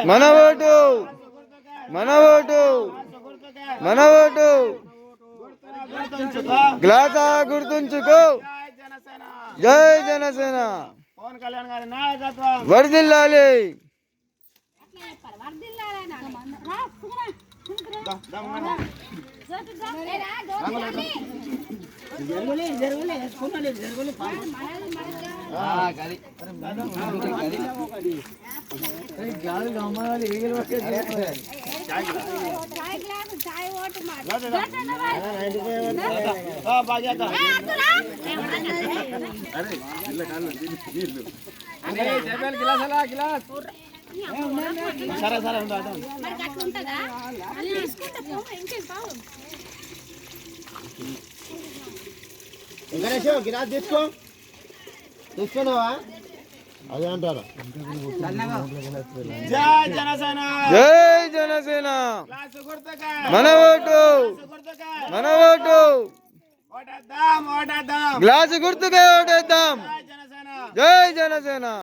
మన ఓటు మన ఓటు మన ఓటు గ్లాస గుర్తుంచుకో జై జనసేన పవన్ కళ్యాణ్ గారి నాయకత్వం వర్ధిల్లాలి సరే సరే గణేష్ గిలాస్ తీసుకున్నావా అదే అంటారు జై జనసేన జై జనసేన మన ఓటు మన ఓటు గ్లాసు గుర్తుకే ఓటేద్దాం జై జనసేన